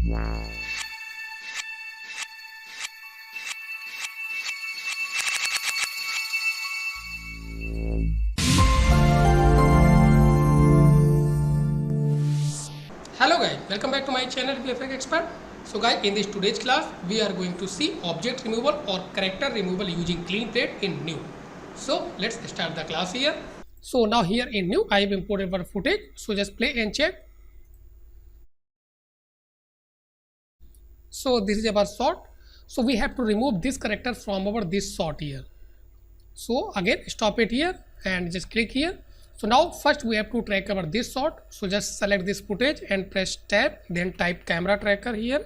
Hello guys, welcome back to my channel VFX Expert. So guys, in this today's class we are going to see object removal or character removal using clean plate in new. So let's start the class here. So now here in new I have imported our footage, so just play and check. So this is our shot, so we have to remove this character from our this shot here. So again stop it here and just click here. So now first we have to track our this shot, so just select this footage and press tab, then type camera tracker here,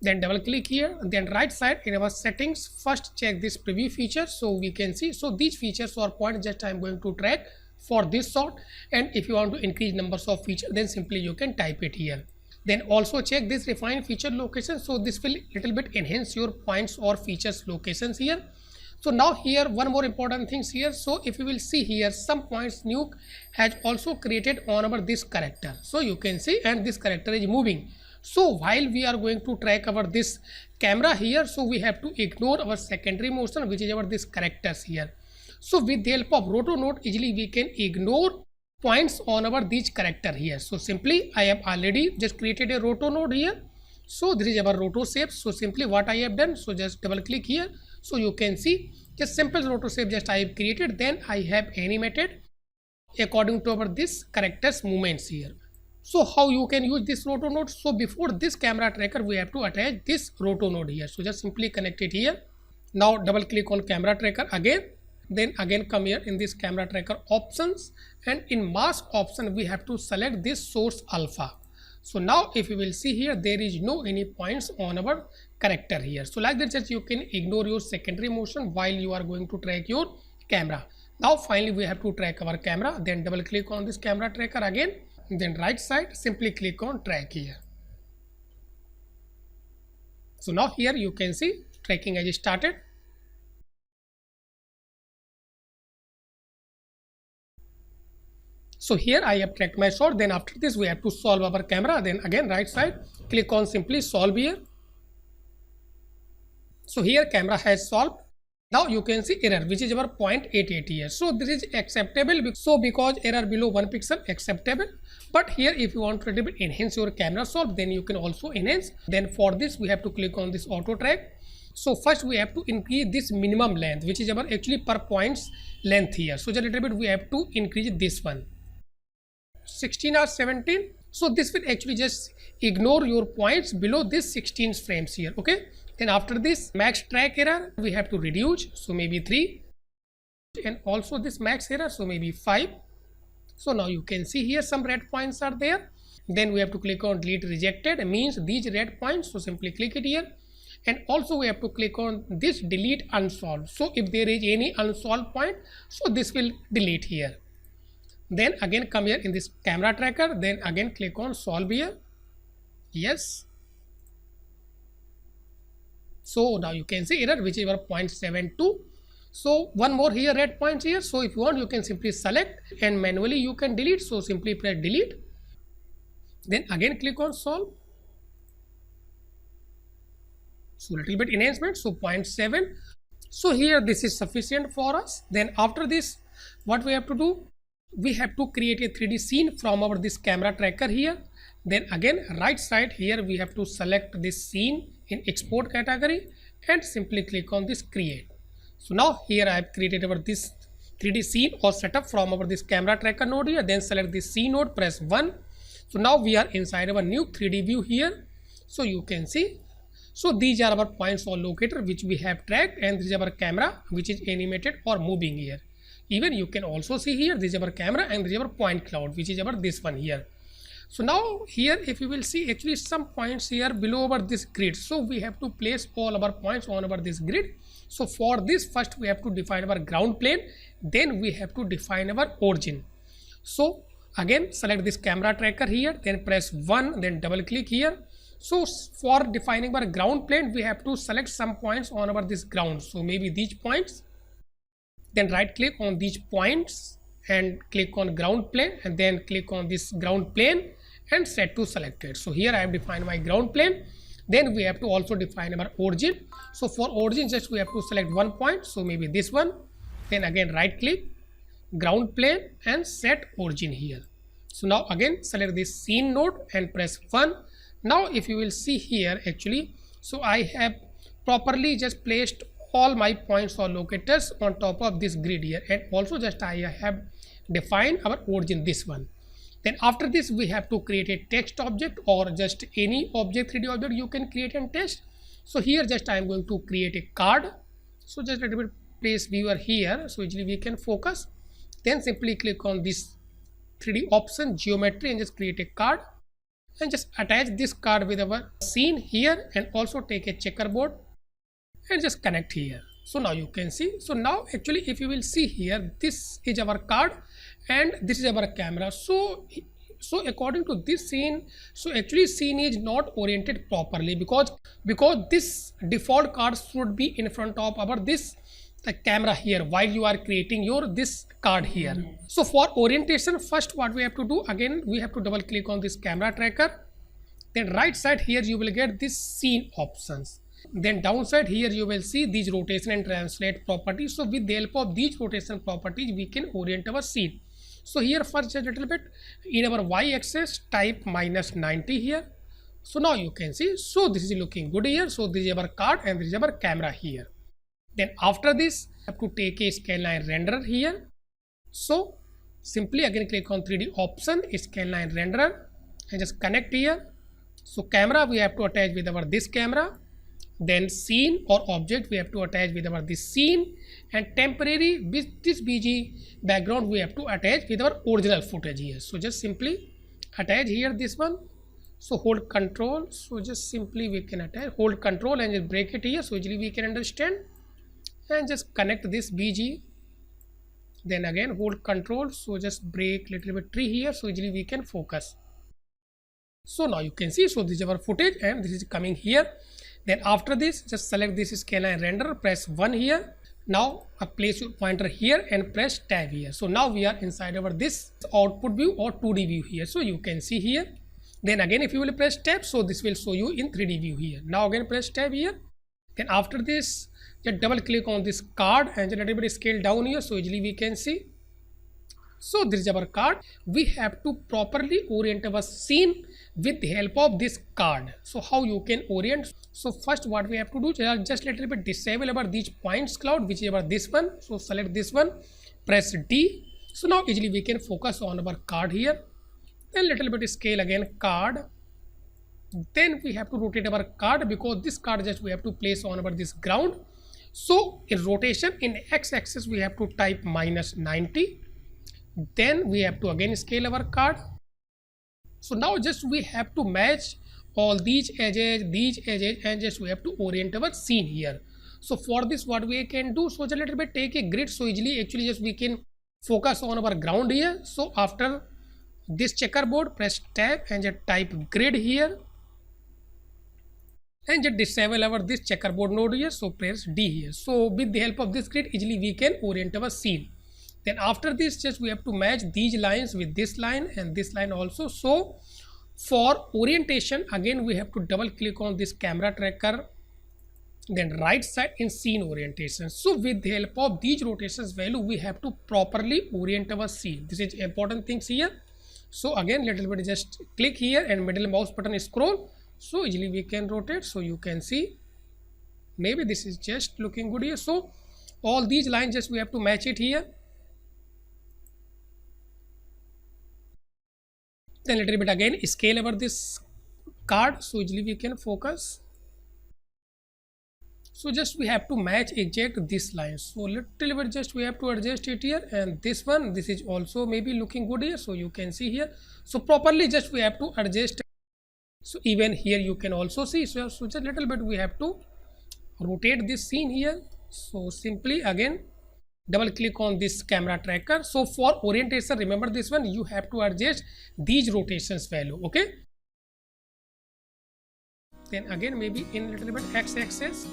then double click here, then right side in our settings first check this preview feature, so we can see, so these features or points just I am going to track for this shot, and if you want to increase numbers of features then simply you can type it here. Then also check this refine feature location, so this will little bit enhance your points or features locations here. So now here one more important things here, so if you will see here some points Nuke has also created on our this character, so you can see, and this character is moving. So while we are going to track our this camera here, so we have to ignore our secondary motion which is our this characters here. So with the help of roto node easily we can ignore points on our this character here. So simply I have already just created a roto node here, so this is our roto shape. So simply what I have done, so just double click here, so you can see just simple roto shape just I have created, then I have animated according to our this characters movements here. So how you can use this roto node, so before this camera tracker we have to attach this roto node here, so just simply connect it here. Now double click on camera tracker again, then again come here in this camera tracker options, and in mask option we have to select this source alpha. So now if you will see here there is no any points on our character here, so like that just you can ignore your secondary motion while you are going to track your camera. Now finally we have to track our camera, then double click on this camera tracker again, then right side simply click on track here. So now here you can see tracking has started. So here I have tracked my shot, then after this we have to solve our camera, then again right side click on simply solve here. So here camera has solved. Now you can see error which is our 0.88 here, so this is acceptable, so because error below 1 pixel acceptable. But here if you want to enhance your camera solve then you can also enhance. Then for this we have to click on this auto track. So first we have to increase this minimum length which is our actually per points length here, so just a little bit we have to increase this one 16 or 17. So this will actually just ignore your points below this 16 frames here. Okay, then after this max track error we have to reduce, so maybe 3, and also this max error, so maybe 5. So now you can see here some red points are there, then we have to click on delete rejected, means these red points, so simply click it here. And also we have to click on this delete unsolved, so if there is any unsolved point, so this will delete here. Then again come here in this camera tracker, then again click on solve here. Yes. So now you can see error which is our 0.72. So one more here red points here, so if you want you can simply select and manually you can delete, so simply press delete, then again click on solve. So little bit enhancement, so 0.7. So here this is sufficient for us. Then after this what we have to do, we have to create a 3D scene from our this camera tracker here. Then again right side here we have to select this scene in export category and simply click on this create. So now here I have created our this 3D scene or setup from our this camera tracker node here, then select this scene node, press 1. So now we are inside our new 3D view here, so you can see. So these are our points or locator which we have tracked, and this is our camera which is animated or moving here. Even you can also see here this is our camera and this is our point cloud which is our this one here. So now here if you will see actually some points here below our this grid, so we have to place all our points on our this grid. So for this first we have to define our ground plane, then we have to define our origin. So again select this camera tracker here, then press 1, then double click here. So for defining our ground plane we have to select some points on our this ground, so maybe these points, then right click on these points and click on ground plane, and then click on this ground plane and set to selected. So here I have defined my ground plane. Then we have to also define our origin. So for origin, just we have to select one point. So maybe this one. Then again right click, ground plane, and set origin here. So now again select this scene node and press 1. Now if you will see here actually, so I have properly just placed all my points or locators on top of this grid here, and also just I have defined our origin, this one. Then after this we have to create a text object or just any object, 3D object you can create and test. So here just I am going to create a card. So just a little bit place viewer here, so usually we can focus. Then simply click on this 3D option, geometry, and just create a card, and just attach this card with our scene here, and also take a checkerboard and just connect here. So now you can see. So now actually if you will see here, this is our card and this is our camera. So according to this scene, so actually scene is not oriented properly because this default card should be in front of our this the camera here while you are creating your this card here. So for orientation, first what we have to do, again we have to double click on this camera tracker. Then right side here you will get this scene options. Then downside here you will see these rotation and translate properties. So with the help of these rotation properties we can orient our scene. So here first a little bit in our y-axis type -90 here. So now you can see, so this is looking good here. So this is our card and this is our camera here. Then after this I have to take a scanline renderer here. So simply again click on 3D option, scanline renderer, and just connect here. So camera we have to attach with our this camera. Then scene or object we have to attach with our this scene, and temporary with this BG background we have to attach with our original footage here. So just simply attach here this one. So hold control. So just simply we can attach, hold control and just break it here. So usually we can understand, and just connect this BG. Then again hold control. So just break little bit tree here. So usually we can focus. So now you can see, so this is our footage and this is coming here. Then after this just select this scanline render, press 1 here. Now place your pointer here and press tab here. So now we are inside our this output view or 2D view here. So you can see here. Then again if you will press tab, so this will show you in 3D view here. Now again press tab here. Then after this just double click on this card and just a little bit scale down here. So easily we can see. So this is our card. We have to properly orient our scene with the help of this card. So how you can orient? So first what we have to do, just little bit disable our these points cloud, which is our this one. So select this one, press D. So now easily we can focus on our card here. Then little bit scale again card. Then we have to rotate our card because this card just we have to place on our this ground. So in rotation in x-axis we have to type -90. Then we have to again scale our card. So now just we have to match all these edges, and just we have to orient our scene here. So for this what we can do, so just a little bit take a grid. So easily actually just we can focus on our ground here. So after this checkerboard press tab and just type grid here, and just disable our this checkerboard node here. So press D here. So with the help of this grid easily we can orient our scene. Then after this just we have to match these lines with this line and this line also. So for orientation again we have to double click on this camera tracker, then right side in scene orientation. So with the help of these rotations value we have to properly orient our scene. This is important things here. So again little bit just click here and middle mouse button scroll. So easily we can rotate. So you can see maybe this is just looking good here. So all these lines just we have to match it here. Then little bit again scale over this card. So easily we can focus. So just we have to match exact this line. So little bit just we have to adjust it here, and this one, this is also maybe looking good here. So you can see here. So properly just we have to adjust. So even here you can also see. So just a little bit we have to rotate this scene here. So simply again double click on this camera tracker. So for orientation remember this one, you have to adjust these rotations value. Okay, then again maybe in little bit x-axis.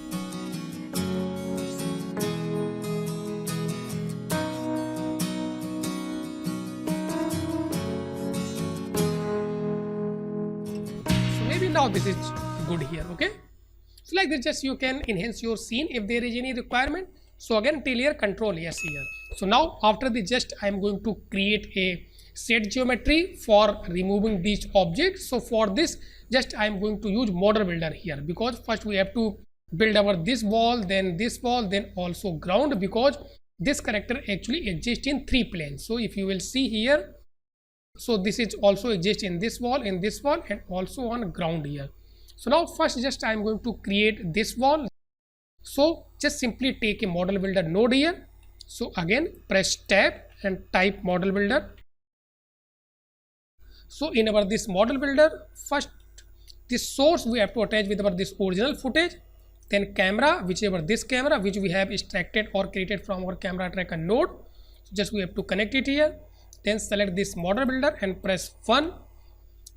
now this is good here. Okay, so like this, just you can enhance your scene if there is any requirement. So again, till here, control yes here. So now after the just I am going to create a set geometry for removing these objects. So for this, just I am going to use model builder here, because first we have to build our this wall, then also ground, because this character actually exists in 3 planes. So if you will see here, so this is also exists in this wall, and also on ground here. So now first just I am going to create this wall. So just simply take a model builder node here. So again press tab and type model builder. So in our this model builder, first this source we have to attach with our this original footage, then camera, whichever this camera which we have extracted or created from our camera tracker node. So just we have to connect it here, then select this model builder and press 1.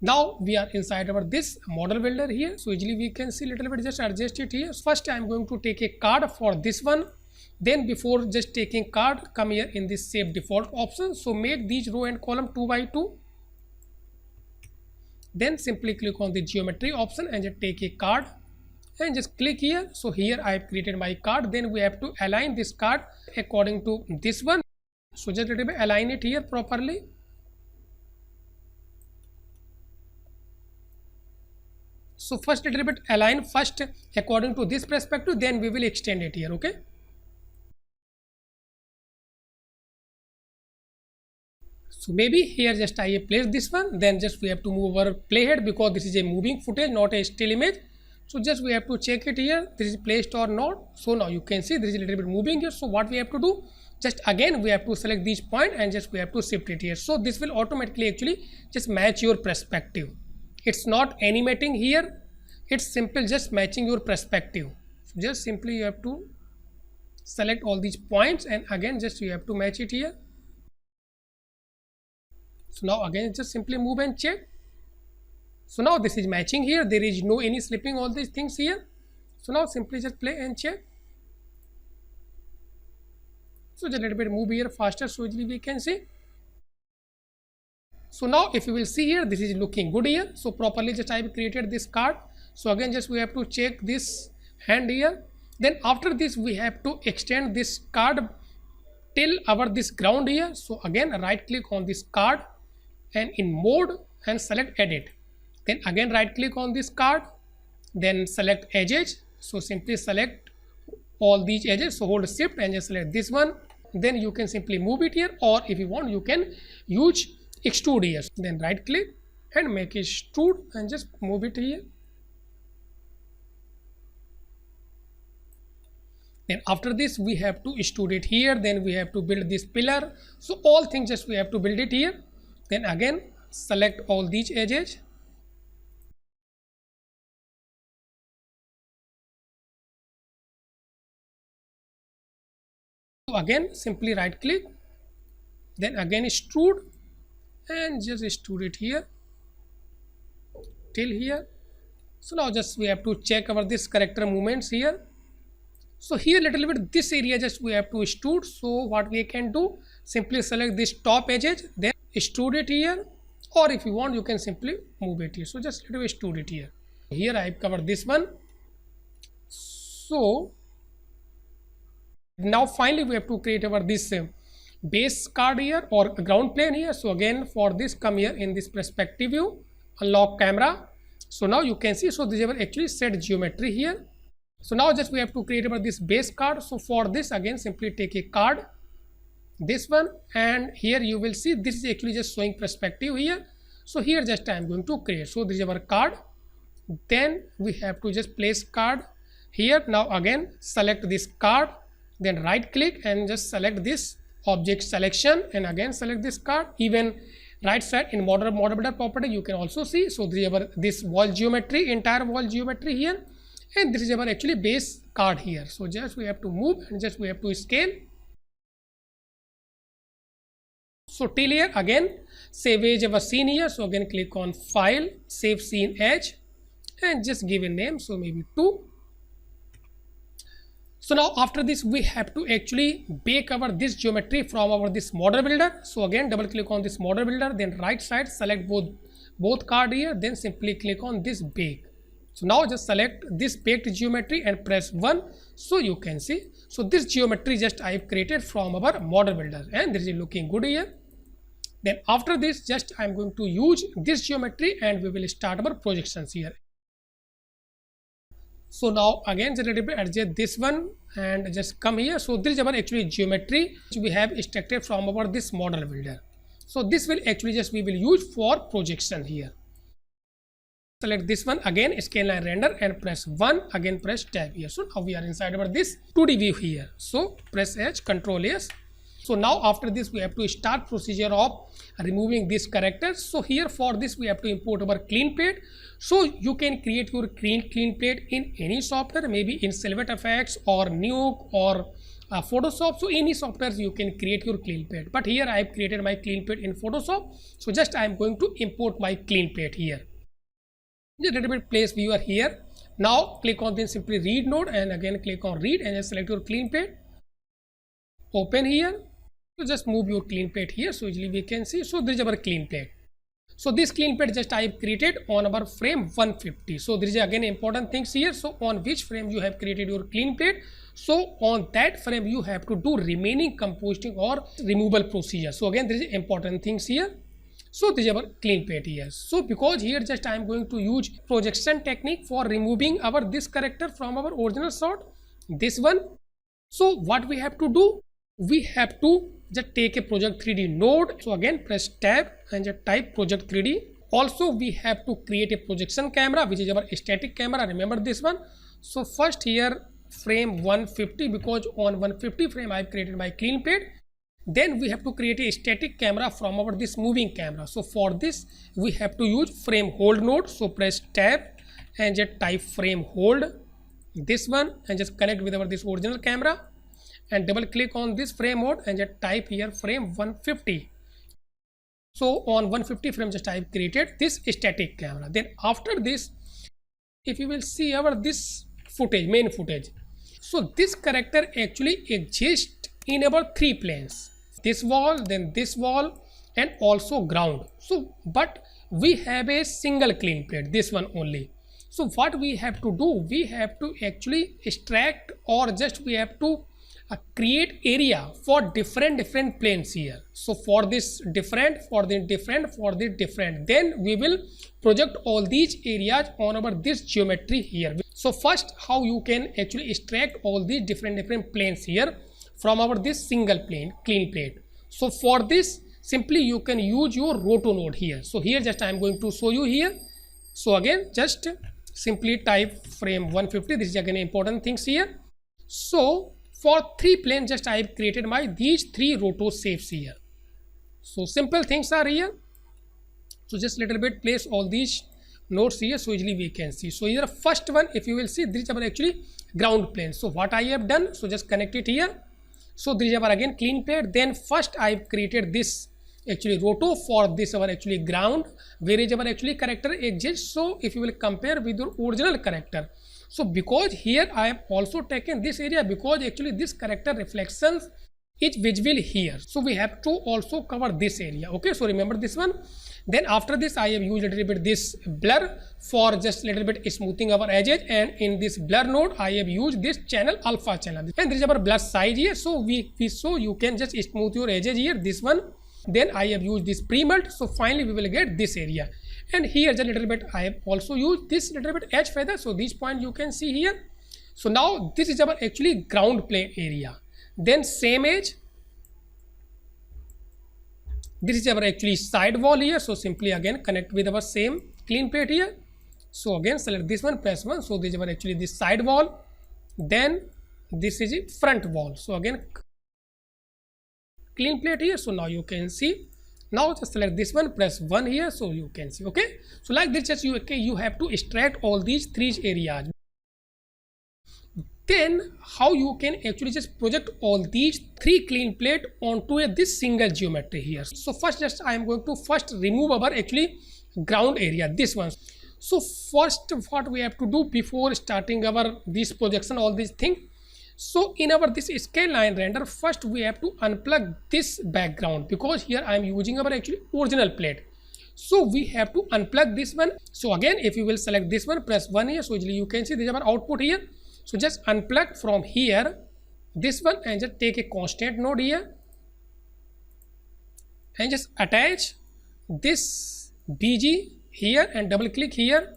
Now we are inside our this model builder here, so easily we can see little bit, just adjust it here. First I am going to take a card for this one, then before just taking card, come here in this save default option. So make these row and column 2 by 2, then simply click on the geometry option and just take a card and just click here. So here I have created my card, then we have to align this card according to this one. So just a little bit align it here properly. So first little bit align first according to this perspective, then we will extend it here. Okay, so maybe here just I place this one, then just we have to move our playhead, because this is a moving footage, not a still image. So just we have to check it here, this is placed or not. So now you can see there is a little bit moving here. So what we have to do, just again we have to select this point and just we have to shift it here. So this will automatically actually just match your perspective. It's not animating here, it's simple just matching your perspective. So just simply you have to select all these points and again just you have to match it here. So now again just simply move and check. So now this is matching here, there is no any slipping, all these things here. So now simply just play and check. So just a little bit move here faster, so easily we can see. So now if you will see here, this is looking good here. So properly just I have created this card. So again just we have to check this hand here. Then after this we have to extend this card till our this ground here. So again right click on this card and in mode and select edit. Then again right click on this card, then select edges. So simply select all these edges. So hold shift and just select this one. Then you can simply move it here, or if you want you can use extrude here. Then right click and make it extrude and just move it here. Then after this we have to extrude it here, then we have to build this pillar. So all things just we have to build it here. Then again select all these edges. So again simply right click, then again extrude and just extrude it here till here. So now just we have to check our this character movements here. So here little bit this area just we have to extrude. So what we can do, simply select this top edges, then extrude it here, or if you want you can simply move it here. So just little bit extrude it here. Here I have covered this one. So now finally we have to create our this base card here or ground plane here. So again for this, come here in this perspective view, unlock camera. So now you can see, so this is our actually set geometry here. So now just we have to create about this base card. So for this again simply take a card, this one, and here you will see this is actually just showing perspective here. So here just I am going to create. So this is our card, then we have to just place card here. Now again select this card, then right click and just select this object selection and again select this card. Even right side in model builder property you can also see. So this is our this wall geometry, entire wall geometry here, and this is our actually base card here. So just we have to move and just we have to scale. So till here again save as our scene here. So again click on file, save scene as, and just give a name, so maybe 2. So now after this we have to actually bake our this geometry from our this model builder. So again double click on this model builder, then right side select both card here, then simply click on this bake. So now just select this baked geometry and press 1. So you can see, so this geometry just I have created from our model builder, and this is looking good here. Then after this, just I am going to use this geometry and we will start our projections here. So now again just a little bit adjust this one and just come here. So this is our actually geometry which we have extracted from our this model builder. So this will actually just we will use for projection here. Select this one again, scale line render, and press 1, again press tab here. So now we are inside our this 2D view here. So press H, Control S. So now after this we have to start procedure of removing this character. So here for this we have to import our clean plate. So you can create your clean plate in any software, maybe in Silhouette FX or Nuke or Photoshop. So any software you can create your clean plate, but here I have created my clean plate in Photoshop. So just I am going to import my clean plate here. Just a little bit place viewer here. Now click on this simply read node and again click on read and just select your clean plate. Open here. So just move your clean plate here, so easily we can see. So this is our clean plate. So this clean plate just I have created on our frame 150. So there is again important things here. So on which frame you have created your clean plate, so on that frame you have to do remaining compositing or removal procedure. So again there is important things here. So this is our clean plate here. So because here just I am going to use projection technique for removing our this character from our original shot, this one. So what we have to do, we have to just take a project 3D node. So again press tab and just type project 3D. Also we have to create a projection camera which is our static camera, remember this one. So first here frame 150, because on 150 frame I have created my clean plate. Then we have to create a static camera from our this moving camera. So for this we have to use frame hold node. So press tab and just type frame hold, this one, and just connect with our this original camera and double click on this frame mode and just type here frame 150. So on 150 frame just I have created this static camera. Then after this, if you will see our this footage, main footage, so this character actually exists in our 3 planes, this wall, then this wall, and also ground. So but we have a single clean plate, this one only. So what we have to do, we have to actually extract or just we have to create area for different planes here. So for this different, for the different, for the different, then we will project all these areas on our this geometry here. So first how you can actually extract all these different planes here from our this single plane clean plate. So for this simply you can use your roto node here. So here just I am going to show you here. So again just simply type frame 150, this is again important things here. So for 3 planes just I have created my these 3 roto shapes here. So simple things are here. So just little bit place all these nodes here so easily we can see. So here first one, if you will see, this is our actually ground plane. So what I have done, so just connect it here. So this is our again clean plate. Then first I have created this actually roto for this our actually ground, where is our actually character exists. So if you will compare with your original character, so because here I have also taken this area because actually this character reflections is visible here. So we have to also cover this area. Okay, so remember this one. Then after this I have used a little bit this blur for just little bit smoothing our edges, and in this blur node I have used this channel alpha channel, and this is our blur size here. So we so you can just smooth your edges here, this one. Then I have used this pre-melt. So finally we will get this area. And here just a little bit I have also used this little bit edge feather. So this point you can see here. So now this is our actually ground plane area. Then same edge, this is our actually side wall here. So simply again connect with our same clean plate here. So again select this one, press 1. So this is our actually this side wall. Then this is a front wall. So again clean plate here. So now you can see. Now just select this one, press 1 here, so you can see. Okay, so like this just you have to extract all these 3 areas. Then how you can actually just project all these 3 clean plate onto this single geometry here. So first just I am going to first remove our actually ground area, this one. So first what we have to do before starting our this projection, all these things. So in our this scale line render, first we have to unplug this background because here I am using our actually original plate. So we have to unplug this one. So again, if you will select this one, press 1 here, so usually you can see this is our output here. So just unplug from here this one and just take a constant node here and just attach this BG here and double click here.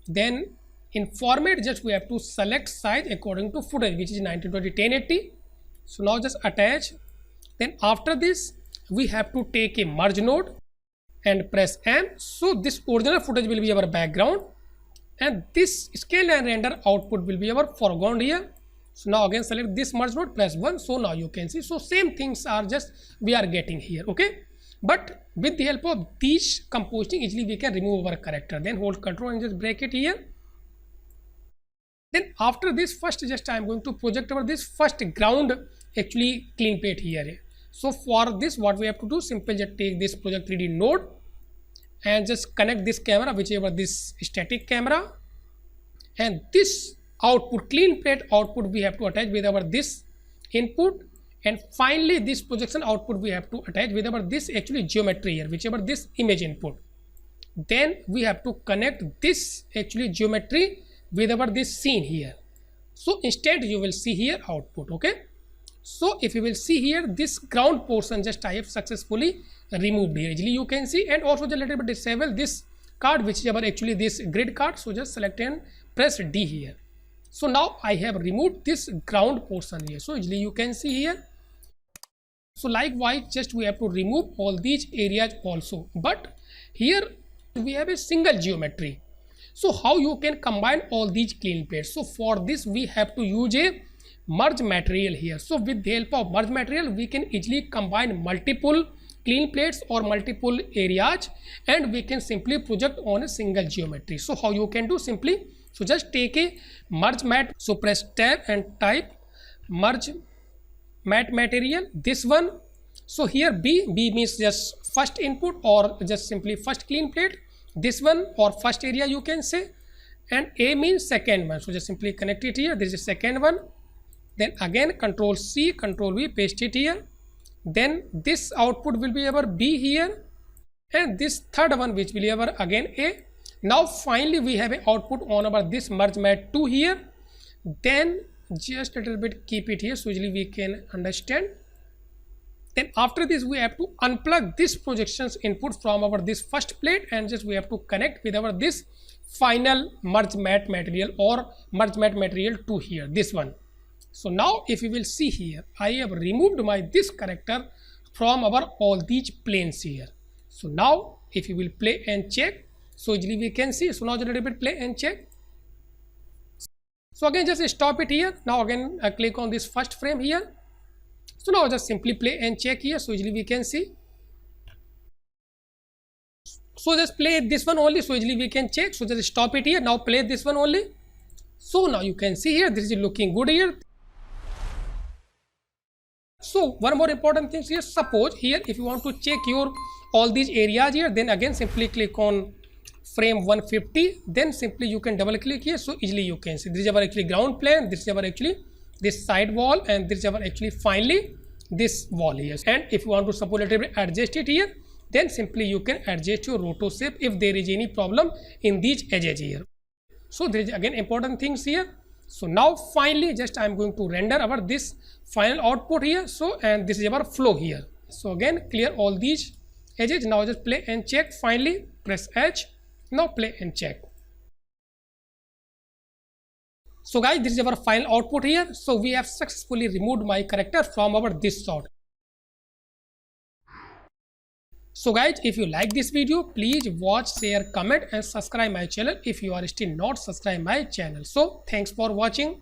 Then in format, just we have to select size according to footage, which is 1920 1080. So now just attach. Then after this we have to take a merge node and press M. So this original footage will be our background and this scale and render output will be our foreground here. So now again select this merge node, press 1. So now you can see, so same things are just we are getting here, okay. But with the help of these compositing, easily we can remove our character. Then hold control and just break it here. Then after this, first just I am going to project over this first ground actually clean plate here. So for this, what we have to do, simply just take this project 3D node and just connect this camera, whichever this static camera, and this output clean plate output we have to attach with our this input, and finally this projection output we have to attach with our this actually geometry here, whichever this image input. Then we have to connect this actually geometry with our this scene here. So instead you will see here output, okay. So if you will see here, this ground portion just I have successfully removed here, easily you can see. And also just little bit disable this card, which is our actually this grid card. So just select and press D here. So now I have removed this ground portion here, so easily you can see here. So likewise, just we have to remove all these areas also, but here we have a single geometry. So how you can combine all these clean plates? So for this we have to use a merge material here. So with the help of merge material, we can easily combine multiple clean plates or multiple areas, and we can simply project on a single geometry. So how you can do, simply, so just take a merge mat. So press tab and type merge mat material, this one. So here B means just first input or just simply first clean plate, this one or first area you can say, and A means second one. So just simply connect it here, this is second one. Then again Control C, Control V, paste it here. Then this output will be our B here, and this third one which will be our again A. Now finally we have an output on our this merge mat 2 here. Then just a little bit keep it here, so usually we can understand. Then after this we have to unplug this projections input from our this first plate, and just we have to connect with our this final merge mat material or merge mat material 2 here, this one. So now if you will see here, I have removed my this character from our all these planes here. So now if you will play and check, so easily we can see. So now just a little bit play and check. So again just stop it here. Now again click on this first frame here. So now just simply play and check here, so easily we can see. So just play this one only, so easily we can check. So just stop it here. Now play this one only. So now you can see here, this is looking good here. So one more important thing here, suppose here if you want to check your all these areas here, then again simply click on frame 150, then simply you can double click here, so easily you can see this is our actually ground plane, this is our actually this side wall, and this is our actually finally this wall here. And if you want to suppose a little bit adjust it here, then simply you can adjust your roto shape if there is any problem in these edges here. So there is again important things here. So now finally just I am going to render our this final output here. So and this is our flow here. So again clear all these edges. Now just play and check. Finally press H. Now play and check. So guys, this is our final output here. So we have successfully removed my character from our this shot. So guys, if you like this video, please watch, share, comment and subscribe my channel if you are still not subscribed my channel. So thanks for watching.